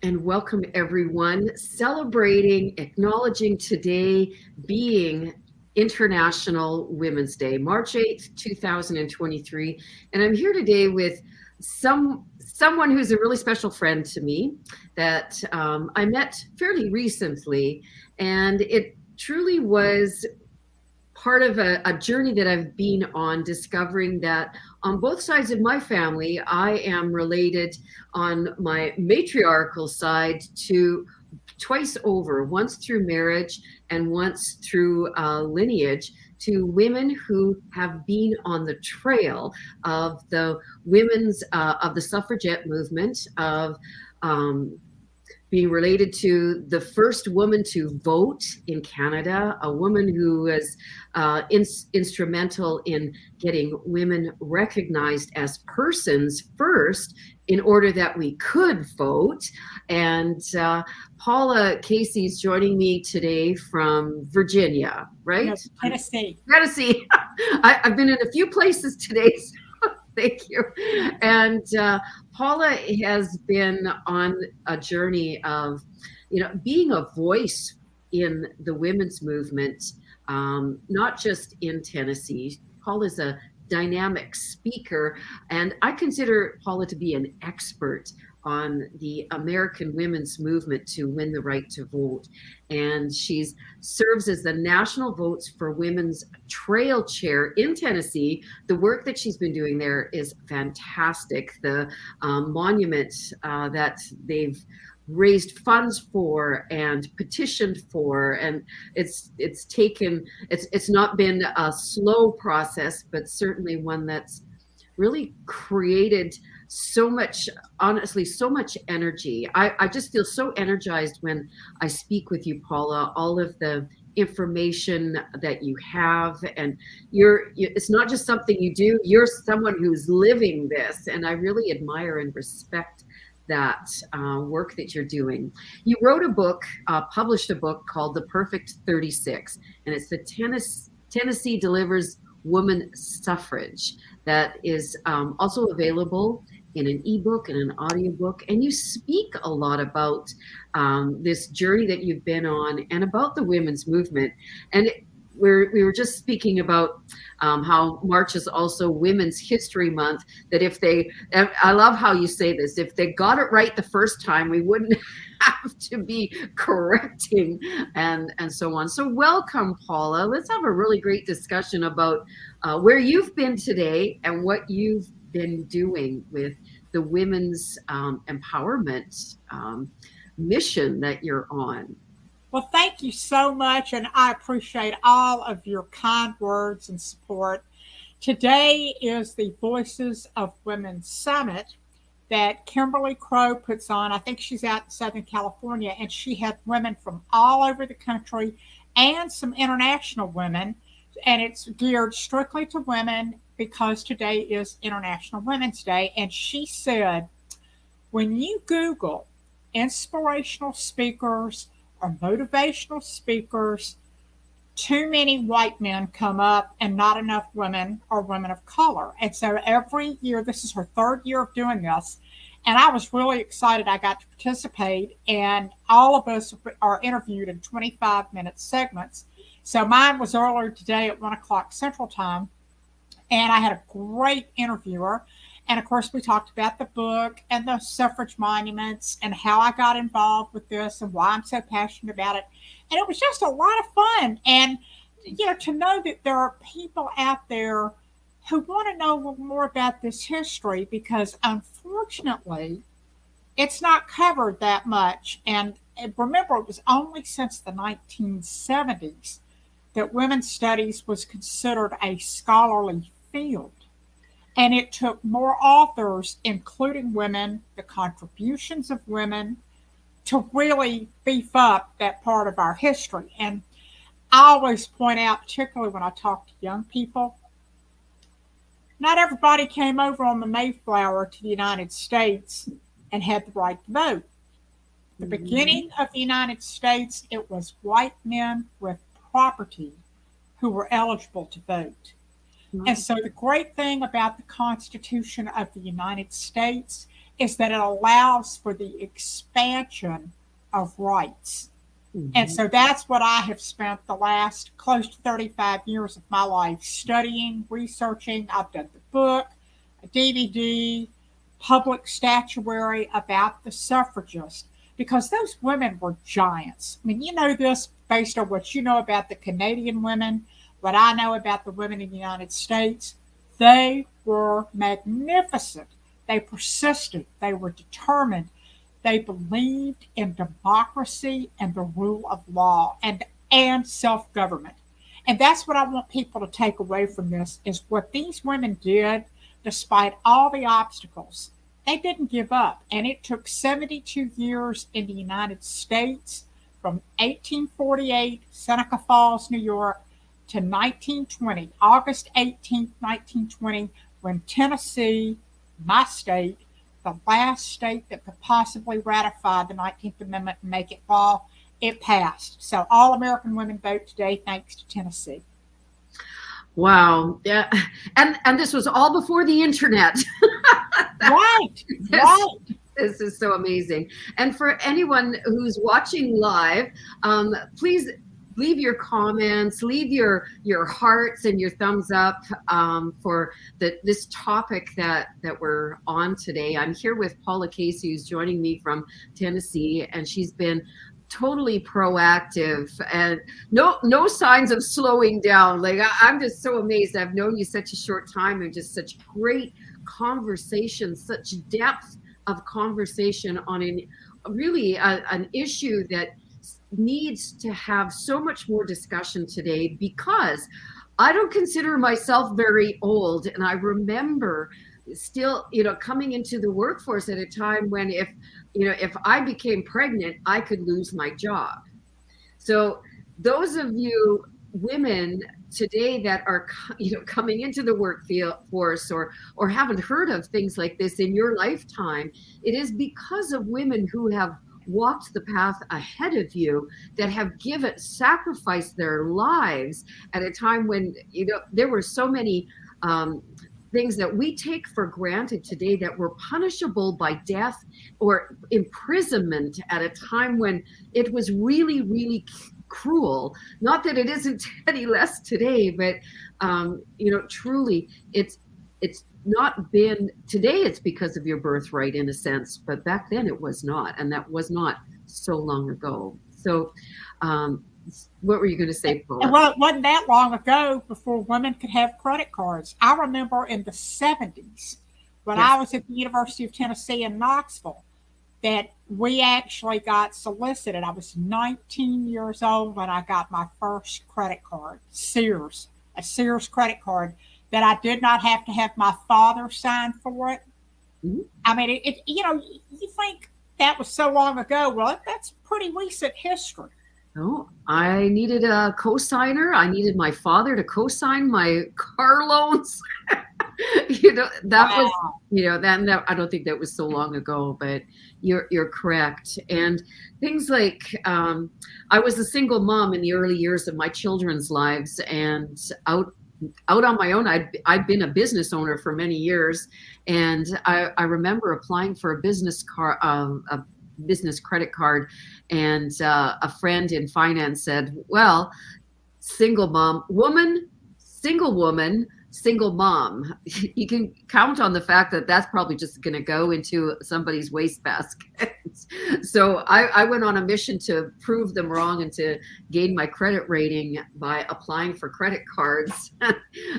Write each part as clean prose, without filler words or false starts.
and welcome everyone, celebrating, acknowledging today being International Women's Day, March 8th, 2023. And I'm here today with someone who's a really special friend to me that I met fairly recently. And it truly was part of a journey that I've been on, discovering that on both sides of my family, I am related on my matriarchal side to twice over, once through marriage and once through lineage, to women who have been on the trail of the of the suffragette movement, of being related to the first woman to vote in Canada, a woman who was instrumental in getting women recognized as persons first in order that we could vote. And Paula Casey is joining me today from Virginia, right? No, Tennessee. Tennessee. I've been in a few places today. Thank you. And Paula has been on a journey of, being a voice in the women's movement, not just in Tennessee. Paula's a dynamic speaker, and I consider Paula to be an expert on the American women's movement to win the right to vote. And she serves as the National Votes for Women's Trail Chair in Tennessee. The work that she's been doing there is fantastic. The monument that they've raised funds for and petitioned for, and it's not been a slow process, but certainly one that's really created so much energy. I just feel so energized when I speak with you, Paula. All of the information that you have, and it's not just something you do, you're someone who's living this, and I really admire and respect that work that you're doing. You wrote a book, published a book called The Perfect 36, and it's the Tennessee Delivers Woman Suffrage, that is also available in an ebook and an audiobook. And you speak a lot about this journey that you've been on and about the women's movement. And we were just speaking about how March is also Women's History Month, that and I love how you say this, if they got it right the first time, we wouldn't have to be correcting and so on. So welcome, Paula. Let's have a really great discussion about where you've been today and what you've been doing with the women's empowerment mission that you're on. Well, thank you so much, and I appreciate all of your kind words and support. Today is the Voices of Women Summit that Kimberly Crow puts on. I think she's out in Southern California, and she had women from all over the country and some international women, and it's geared strictly to women because today is International Women's Day. And she said, when you Google inspirational speakers or motivational speakers, too many white men come up and not enough women or women of color. And so every year, this is her third year of doing this, and I was really excited I got to participate, and all of us are interviewed in 25-minute segments. So mine was earlier today at 1 o'clock Central Time, and I had a great interviewer. And of course, we talked about the book and the suffrage monuments and how I got involved with this and why I'm so passionate about it. And it was just a lot of fun. And, to know that there are people out there who want to know a little more about this history, because unfortunately, it's not covered that much. And remember, it was only since the 1970s that women's studies was considered a scholarly field. And it took more authors, including women, the contributions of women, to really beef up that part of our history. And I always point out, particularly when I talk to young people, not everybody came over on the Mayflower to the United States and had the right to vote. The beginning of the United States, it was white men with property who were eligible to vote. And so the great thing about the Constitution of the United States is that it allows for the expansion of rights. And so that's what I have spent the last close to 35 years of my life studying, researching. I've done the book, a DVD, public statuary about the suffragists, because those women were giants. I mean, you know this based on what you know about the Canadian women, what I know about the women in the United States. They were magnificent. They persisted. They were determined. They believed in democracy and the rule of law and self-government. And that's what I want people to take away from this, is what these women did despite all the obstacles. They didn't give up. And it took 72 years in the United States, from 1848, Seneca Falls, New York, to 1920, August 18th, 1920, when Tennessee, my state, the last state that could possibly ratify the 19th Amendment and make it law, it passed. So all American women vote today thanks to Tennessee. Wow. Yeah. And this was all before the internet. Right. This is so amazing. And for anyone who's watching live, please leave your comments, leave your hearts and your thumbs up for this topic that we're on today. I'm here with Paula Casey, who's joining me from Tennessee, and she's been totally proactive and no signs of slowing down. Like, I'm just so amazed. I've known you such a short time, and just such great conversation, such depth of conversation on an issue that needs to have so much more discussion today, because I don't consider myself very old. And I remember still, coming into the workforce at a time when if I became pregnant, I could lose my job. So those of you women today that are, coming into the workforce or haven't heard of things like this in your lifetime, it is because of women who have walked the path ahead of you, that have sacrificed their lives at a time when, there were so many things that we take for granted today that were punishable by death or imprisonment at a time when it was really, really cruel. Not that it isn't any less today, but truly it's not been today. It's because of your birthright in a sense, but back then it was not, and that was not so long ago. So what were you going to say, Paula? Well, it wasn't that long ago before women could have credit cards. I remember in the 70s when I was at the University of Tennessee in Knoxville, that we actually got solicited. I was 19 years old when I got my first credit card, a Sears credit card, that I did not have to have my father sign for it. Mm-hmm. I mean, you think that was so long ago. Well, that's pretty recent history. No, I needed a co-signer. I needed my father to co-sign my car loans. Was, that I don't think that was so long ago, but you're correct. And things like, I was a single mom in the early years of my children's lives, and out on my own. I'd been a business owner for many years, and I remember applying for a business credit card, and a friend in finance said, well, single woman, single mom, you can count on the fact that that's probably just going to go into somebody's wastebasket. So I went on a mission to prove them wrong and to gain my credit rating by applying for credit cards.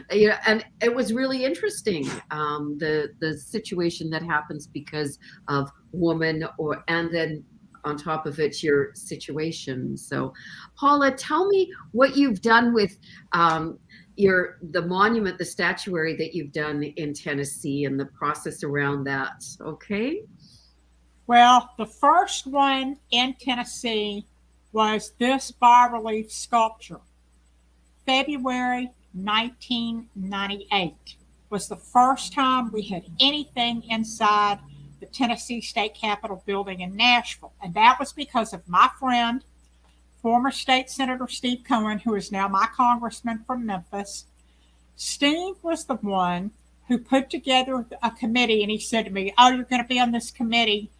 And it was really interesting, the situation that happens because of woman, and then on top of it, your situation. So Paula, tell me what you've done with the monument, the statuary that you've done in Tennessee, and the process around that. Okay. Well, the first one in Tennessee was this bas-relief sculpture. February 1998 was the first time we had anything inside the Tennessee State Capitol building in Nashville. And that was because of my friend, former State Senator Steve Cohen, who is now my congressman from Memphis. Steve was the one who put together a committee, and he said to me, "Oh, you're going to be on this committee,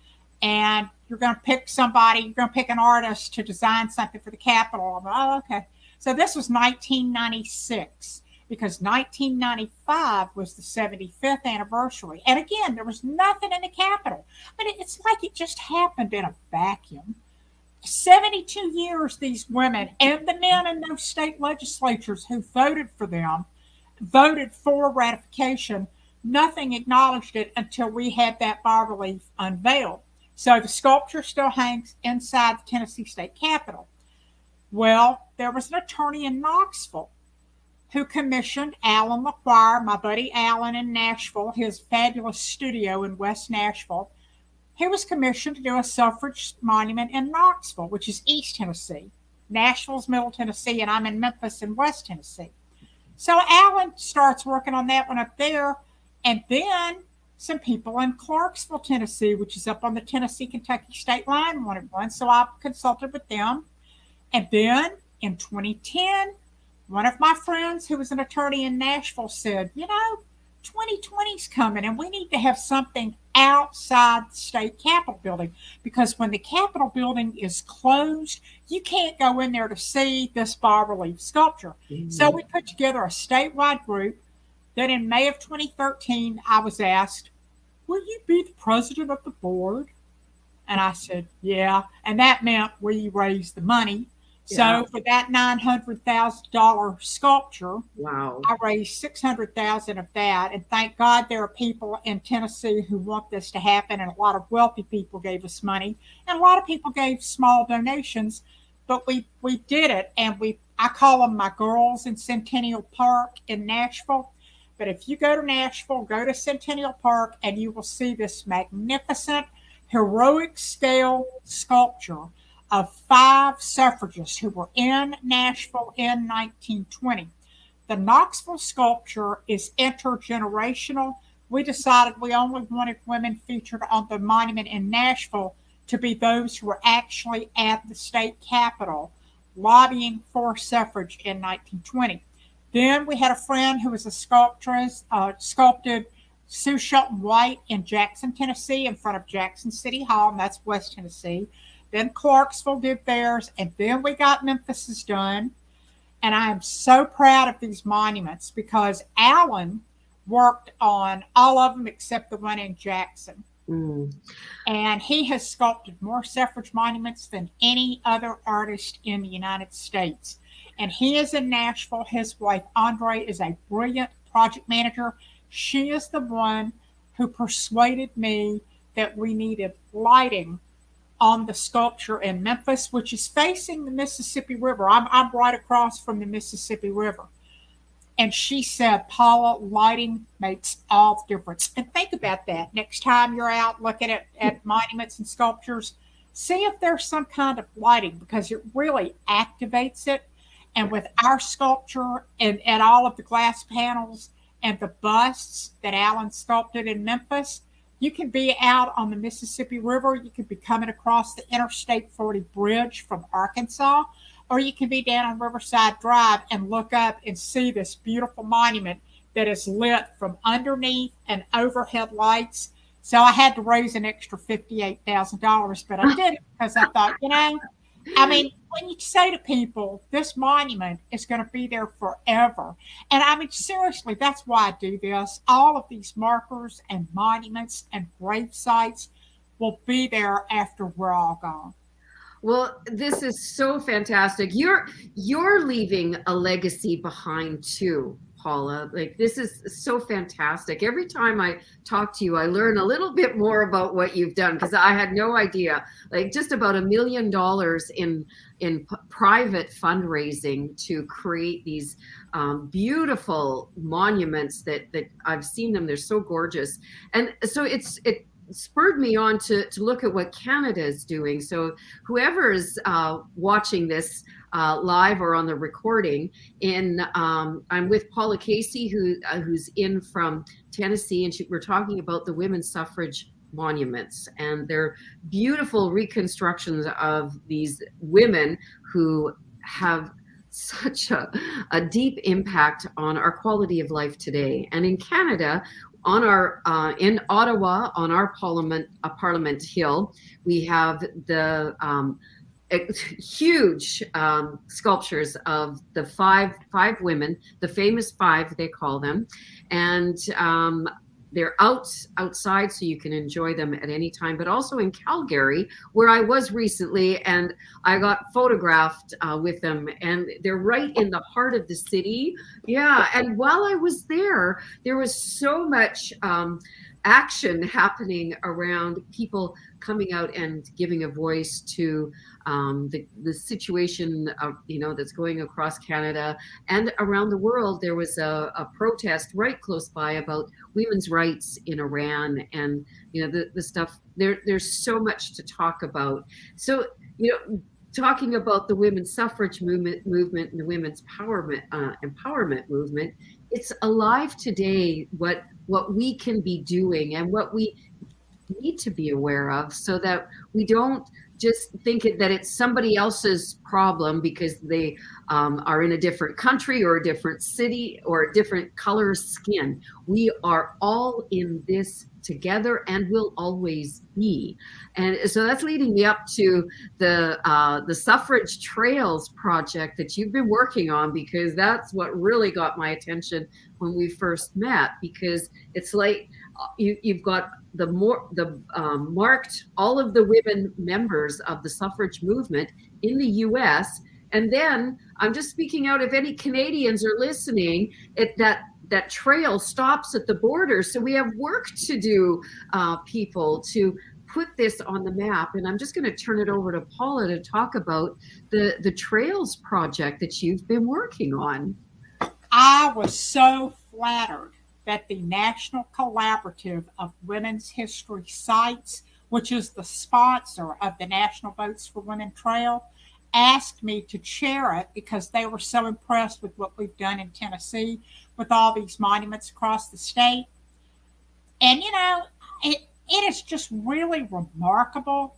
and you're going to pick somebody, you're going to pick an artist to design something for the Capitol." I'm like, "Oh, okay." So this was 1996, because 1995 was the 75th anniversary. And again, there was nothing in the Capitol. But it's like it just happened in a vacuum. 72 years, these women and the men in those state legislatures who voted for them voted for ratification. Nothing acknowledged it until we had that bas relief unveiled. So the sculpture still hangs inside the Tennessee State Capitol. Well, there was an attorney in Knoxville who commissioned Alan LaQuire, my buddy Alan in Nashville, his fabulous studio in West Nashville. He was commissioned to do a suffrage monument in Knoxville, which is East Tennessee. Nashville's Middle Tennessee, and I'm in Memphis in West Tennessee. So Alan starts working on that one up there, and then some people in Clarksville, Tennessee, which is up on the Tennessee-Kentucky state line, wanted one. So I consulted with them. And then in 2010, one of my friends who was an attorney in Nashville said, 2020's coming and we need to have something outside the state Capitol building, because when the Capitol building is closed, you can't go in there to see this bas relief sculpture. Mm-hmm. So we put together a statewide group. Then in May of 2013, I was asked, "Will you be the president of the board?" And I said, "Yeah." And that meant we raised the money. Yeah. So for that $900,000 sculpture, wow, I raised $600,000 of that. And thank God there are people in Tennessee who want this to happen. And a lot of wealthy people gave us money, and a lot of people gave small donations. But we did it, and I call them my girls in Centennial Park in Nashville. But if you go to Nashville, go to Centennial Park, and you will see this magnificent, heroic scale sculpture of 5 suffragists who were in Nashville in 1920. The Knoxville sculpture is intergenerational. We decided we only wanted women featured on the monument in Nashville to be those who were actually at the state capitol lobbying for suffrage in 1920. Then we had a friend who was a sculptress, sculpted Sue Shelton White in Jackson, Tennessee, in front of Jackson City Hall, and that's West Tennessee. Then Clarksville did theirs, and then we got Memphis's done. And I am so proud of these monuments because Alan worked on all of them except the one in Jackson. Mm. And he has sculpted more suffrage monuments than any other artist in the United States. And he is in Nashville. His wife, Andre, is a brilliant project manager. She is the one who persuaded me that we needed lighting on the sculpture in Memphis, which is facing the Mississippi River. I'm right across from the Mississippi River. And she said, "Paula, lighting makes all the difference." And think about that. Next time you're out looking at monuments and sculptures, see if there's some kind of lighting, because it really activates it. And with our sculpture and all of the glass panels and the busts that Alan sculpted in Memphis, you can be out on the Mississippi River. You could be coming across the Interstate 40 bridge from Arkansas, or you can be down on Riverside Drive and look up and see this beautiful monument that is lit from underneath and overhead lights. So I had to raise an extra $58,000, but I did it because I thought, when you say to people, this monument is going to be there forever. And seriously, that's why I do this. All of these markers and monuments and grave sites will be there after we're all gone. Well, this is so fantastic. You're leaving a legacy behind too, Paula. Like, this is so fantastic. Every time I talk to you, I learn a little bit more about what you've done, because I had no idea. Like, just about $1 million in private fundraising to create these beautiful monuments that I've seen them. They're so gorgeous. And so it spurred me on to look at what Canada is doing. So whoever is watching this live or on the recording, I'm with Paula Casey, who's in from Tennessee, and we're talking about the women's suffrage monuments, and they're beautiful reconstructions of these women who have such a deep impact on our quality of life today. And in Canada, on our in Ottawa, on our Parliament Hill, we have the huge sculptures of the five women, the famous five they call them, and they're outside, so you can enjoy them at any time. But also in Calgary, where I was recently, and I got photographed with them, and they're right in the heart of the city. Yeah, and while I was there was so much action happening around people coming out and giving a voice to the situation that's going across Canada and around the world. There was a protest right close by about women's rights in Iran, and the stuff there's so much to talk about. So talking about the women's suffrage movement and the women's empowerment movement, it's alive today. What we can be doing and what we need to be aware of, so that we don't just think that it's somebody else's problem because they are in a different country or a different city or a different color skin. We are all in this together and will always be. And so that's leading me up to the suffrage trails project that you've been working on, because that's what really got my attention when we first met, because it's like you've got marked all of the women members of the suffrage movement in the US. And then I'm just speaking out if any Canadians are listening, that trail stops at the border. So we have work to do, people, to put this on the map. And I'm just going to turn it over to Paula to talk about the Trails project that you've been working on. I was so flattered that the National Collaborative of Women's History Sites, which is the sponsor of the National Votes for Women Trail, asked me to chair it because they were so impressed with what we've done in Tennessee with all these monuments across the state. And, it is just really remarkable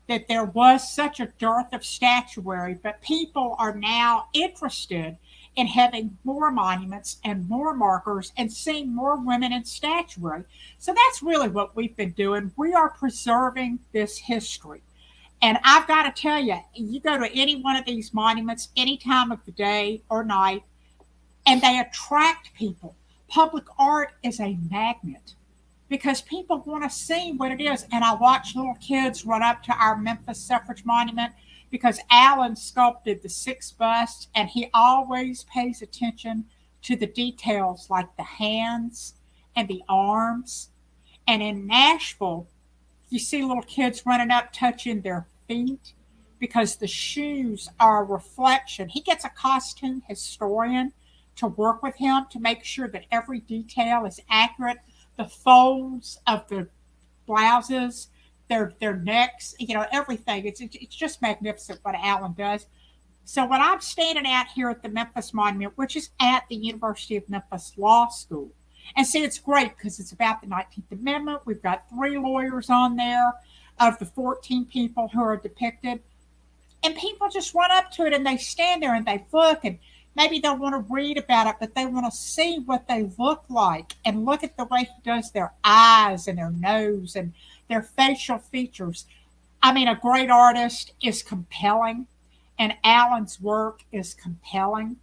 that there was such a dearth of statuary, but people are now interested in having more monuments and more markers and seeing more women in statuary. So that's really what we've been doing. We are preserving this history. And I've got to tell you, you go to any one of these monuments any time of the day or night, and they attract people. Public art is a magnet because people want to see what it is. And I watch little kids run up to our Memphis Suffrage Monument because Alan sculpted the 6 busts, and he always pays attention to the details like the hands and the arms. And in Nashville, you see little kids running up, touching their feet because the shoes are a reflection. He gets a costume historian to work with him to make sure that every detail is accurate. The folds of the blouses, their necks, everything. It's just magnificent what Alan does. So when I'm standing out here at the Memphis Monument, which is at the University of Memphis Law School, and see, it's great because it's about the 19th Amendment. We've got 3 lawyers on there of the 14 people who are depicted. And people just run up to it and they stand there and they look, and maybe they'll want to read about it, but they want to see what they look like and look at the way he does their eyes and their nose and their facial features. I mean, a great artist is compelling, and Alan's work is compelling.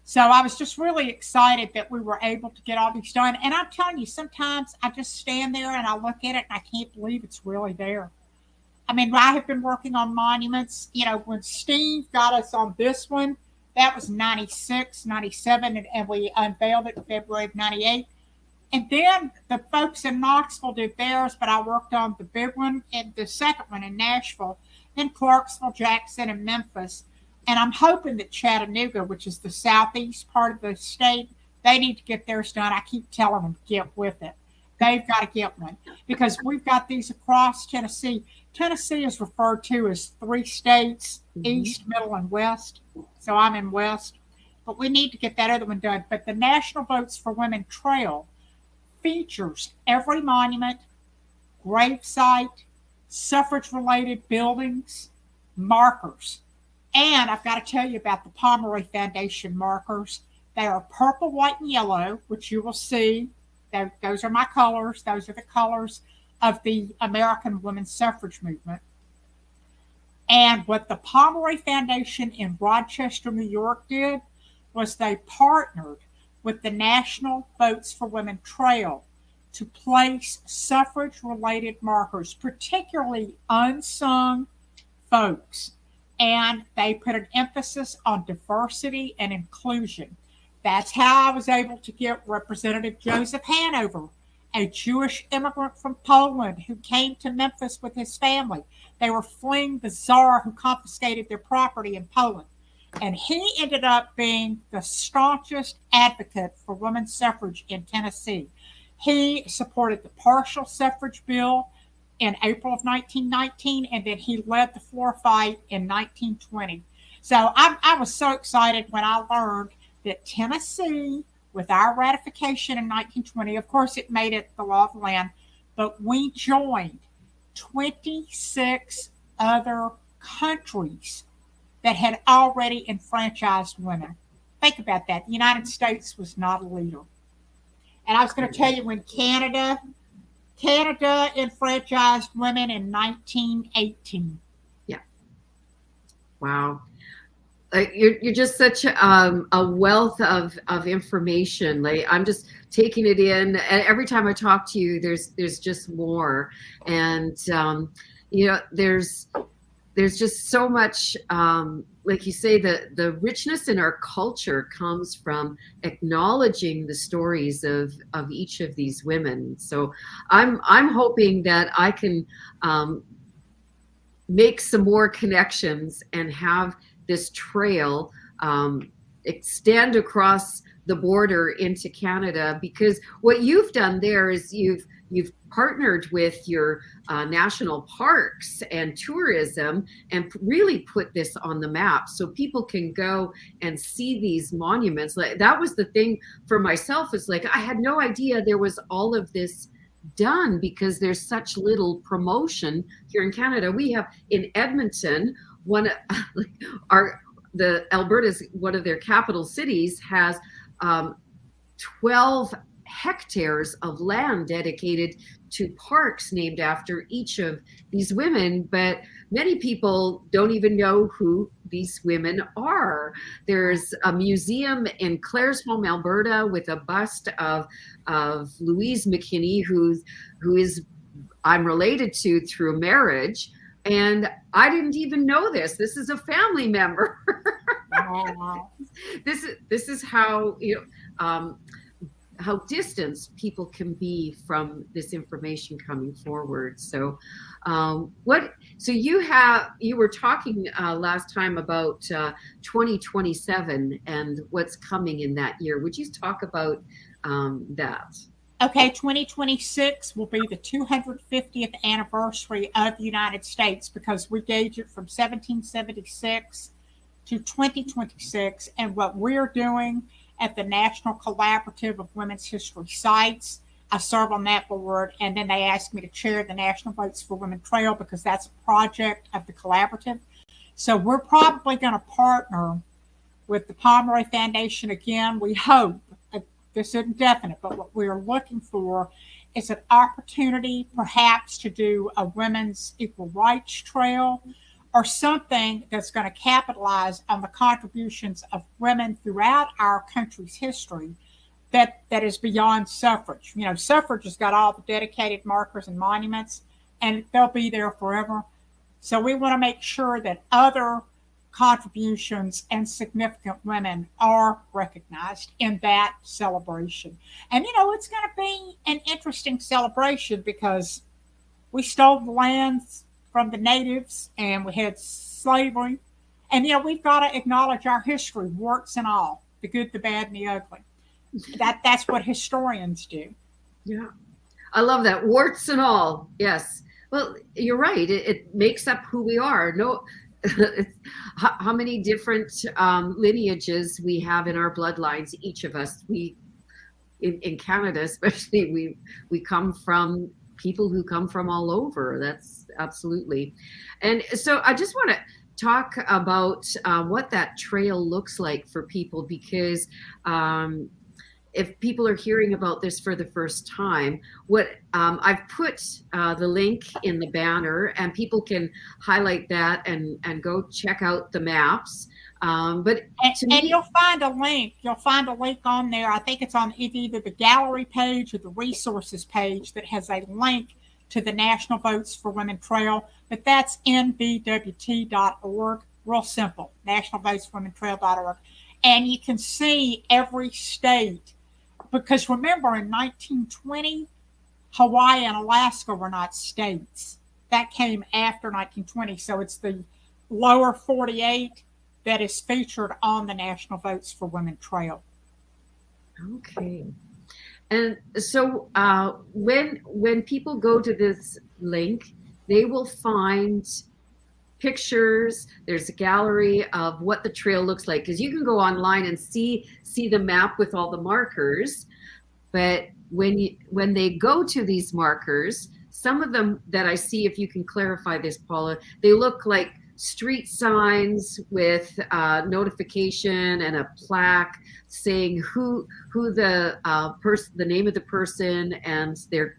So I was just really excited that we were able to get all these done. And I'm telling you, sometimes I just stand there and I look at it and I can't believe it's really there. I mean, I have been working on monuments. When Steve got us on this one, that was 96, 97, and we unveiled it in February of 98. And then the folks in Knoxville did theirs, but I worked on the big one and the second one in Nashville, then Clarksville, Jackson, and Memphis. And I'm hoping that Chattanooga, which is the southeast part of the state, they need to get theirs done. I keep telling them, get with it. They've got to get one because we've got these across Tennessee. Tennessee is referred to as 3 states, East, Middle, and West. So I'm in West. But we need to get that other one done. But the National Votes for Women Trail features every monument, gravesite, suffrage-related buildings, markers. And I've got to tell you about the Pomeroy Foundation markers. They are purple, white, and yellow, which you will see. Those are my colors. Those are the colors of the American women's suffrage movement. And what the Pomeroy Foundation in Rochester, New York did was they partnered with the National Votes for Women Trail to place suffrage-related markers, particularly unsung folks. And they put an emphasis on diversity and inclusion. That's how I was able to get Representative Joseph Hanover, a Jewish immigrant from Poland who came to Memphis with his family. They were fleeing the Tsar who confiscated their property in Poland. And he ended up being the staunchest advocate for women's suffrage in Tennessee. He supported the partial suffrage bill in April of 1919, and then he led the floor fight in 1920. So I was so excited when I learned that Tennessee, with our ratification in 1920, of course it made it the law of the land, but we joined 26 other countries that had already enfranchised women. Think about that. The United States was not a leader. And I was going to tell you, when Canada enfranchised women in 1918. Yeah. Wow. You're just such a wealth of information. Like, I'm just taking it in, and every time I talk to you, there's just more. And there's just so much. Like you say, the richness in our culture comes from acknowledging the stories of each of these women. So I'm hoping that I can make some more connections and have this trail extend across the border into Canada, because what you've done there is you've partnered with your national parks and tourism and really put this on the map so people can go and see these monuments. Like, that was the thing for myself, is like, I had no idea there was all of this done, because there's such little promotion here in Canada. We have in Edmonton, the Alberta's, one of their capital cities, has 12 hectares of land dedicated to parks named after each of these women, but many people don't even know who these women are. There's a museum in Claresholm, Alberta, with a bust of Louise McKinney, who is I'm related to through marriage. And I didn't even know this. This is a family member. Wow. This is how how distant people can be from this information coming forward. So, So you were talking last time about 2027 and what's coming in that year. Would you talk about that? Okay, 2026 will be the 250th anniversary of the United States, because we gauge it from 1776 to 2026. And what we're doing at the National Collaborative of Women's History Sites, I serve on that board, and then they asked me to chair the National Votes for Women Trail, because that's a project of the collaborative. So we're probably going to partner with the Pomeroy Foundation again, we hope. This isn't definite, but what we're looking for is an opportunity perhaps to do a women's equal rights trail, or something that's going to capitalize on the contributions of women throughout our country's history that is beyond suffrage. You know, suffrage has got all the dedicated markers and monuments, and they'll be there forever. So we want to make sure that other contributions and significant women are recognized in that celebration. And, it's going to be an interesting celebration, because we stole the lands from the natives and we had slavery. And, we've got to acknowledge our history, warts and all, the good, the bad, and the ugly. That's what historians do. Yeah. I love that. Warts and all. Yes. Well, you're right. It makes up who we are. How many different lineages we have in our bloodlines, each of us. In Canada especially, we come from people who come from all over. That's absolutely. And so I just want to talk about what that trail looks like for people, because if people are hearing about this for the first time, what I've put the link in the banner, and people can highlight that and go check out the maps. But and you'll find a link. You'll find a link on there. I think it's on either the gallery page or the resources page that has a link to the National Votes for Women Trail. But that's nbwt.org. Real simple. nationalvotesforwomentrail.org. And you can see every state. Because remember, in 1920, Hawaii and Alaska were not states. That came after 1920. So it's the lower 48 that is featured on the National Votes for Women Trail. Okay. And so when people go to this link, they will find pictures. There's a gallery of what the trail looks like, because you can go online and see the map with all the markers. But when they go to these markers, some of them that I see, if you can clarify this, Paula, they look like street signs with notification and a plaque saying who the the name of the person and their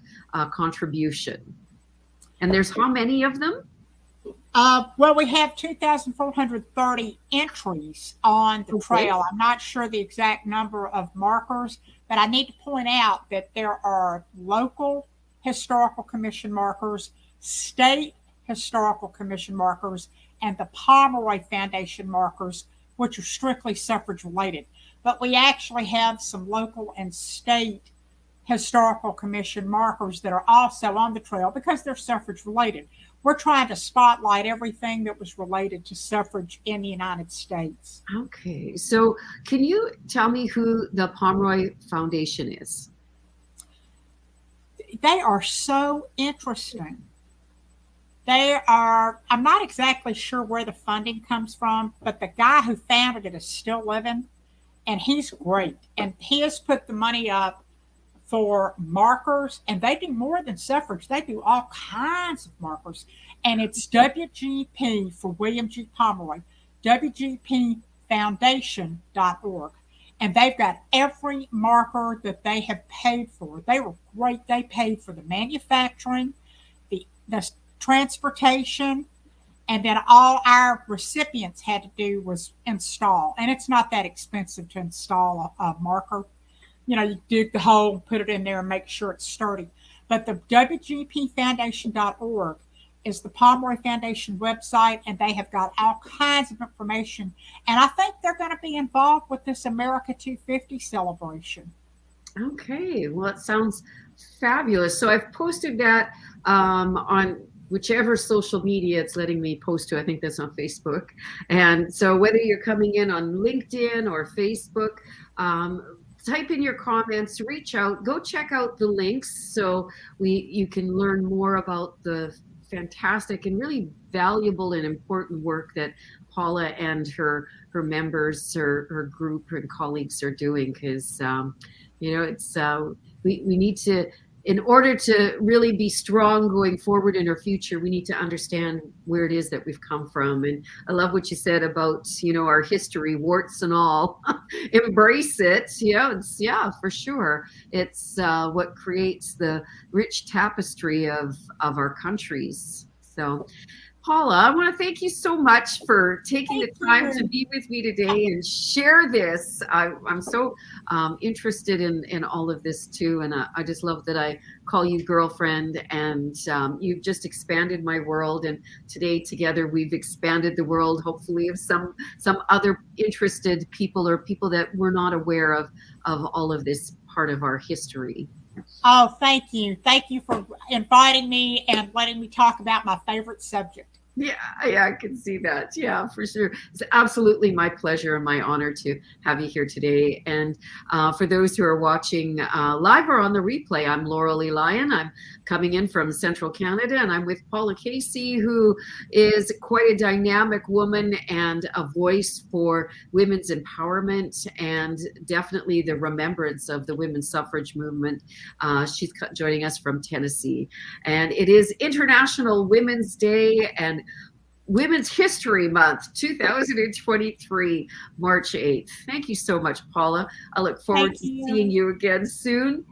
contribution. And there's how many of them? Well, we have 2,430 entries on the trail. I'm not sure the exact number of markers, but I need to point out that there are local historical commission markers, state historical commission markers, and the Pomeroy Foundation markers, which are strictly suffrage related. But we actually have some local and state historical commission markers that are also on the trail because they're suffrage related. We're trying to spotlight everything that was related to suffrage in the United States. Okay, so can you tell me who the Pomeroy Foundation is? They are so interesting. I'm not exactly sure where the funding comes from, but the guy who founded it is still living, and he's great. And he has put the money up for markers, and they do more than suffrage. They do all kinds of markers. And it's WGP for William G. Pomeroy, WGPfoundation.org. And they've got every marker that they have paid for. They were great. They paid for the manufacturing, the transportation, and then all our recipients had to do was install. And it's not that expensive to install a marker. You know, you dig the hole, put it in there, and make sure it's sturdy. But the WGPfoundation.org is the Pomeroy Foundation website, and they have got all kinds of information. And I think they're going to be involved with this America 250 celebration. Okay, well, it sounds fabulous. So I've posted that on whichever social media it's letting me post to. I think that's on Facebook. And so whether you're coming in on LinkedIn or Facebook, type in your comments, reach out, go check out the links so you can learn more about the fantastic and really valuable and important work that Paula and her members, her group and colleagues are doing. Because it's we need to, in order to really be strong going forward in our future, we need to understand where it is that we've come from. And I love what you said about, our history, warts and all. Embrace it. For sure. It's what creates the rich tapestry of our countries. So, Paula, I want to thank you so much for taking the time to be with me today and share this. I'm so interested in all of this too, and I just love that I call you girlfriend, and you've just expanded my world. And today together we've expanded the world, hopefully, of some other interested people or people that were not aware of all of this part of our history. Oh, thank you. Thank you for inviting me and letting me talk about my favorite subject. Yeah, I can see that. Yeah, for sure. It's absolutely my pleasure and my honor to have you here today. And for those who are watching live or on the replay, I'm Laurel E. Lyon. I'm coming in from Central Canada, and I'm with Paula Casey, who is quite a dynamic woman and a voice for women's empowerment and definitely the remembrance of the women's suffrage movement. She's joining us from Tennessee. And it is International Women's Day, and Women's History Month 2023, March 8th. Thank you so much, Paula. I look forward Thank to seeing you. you again soon.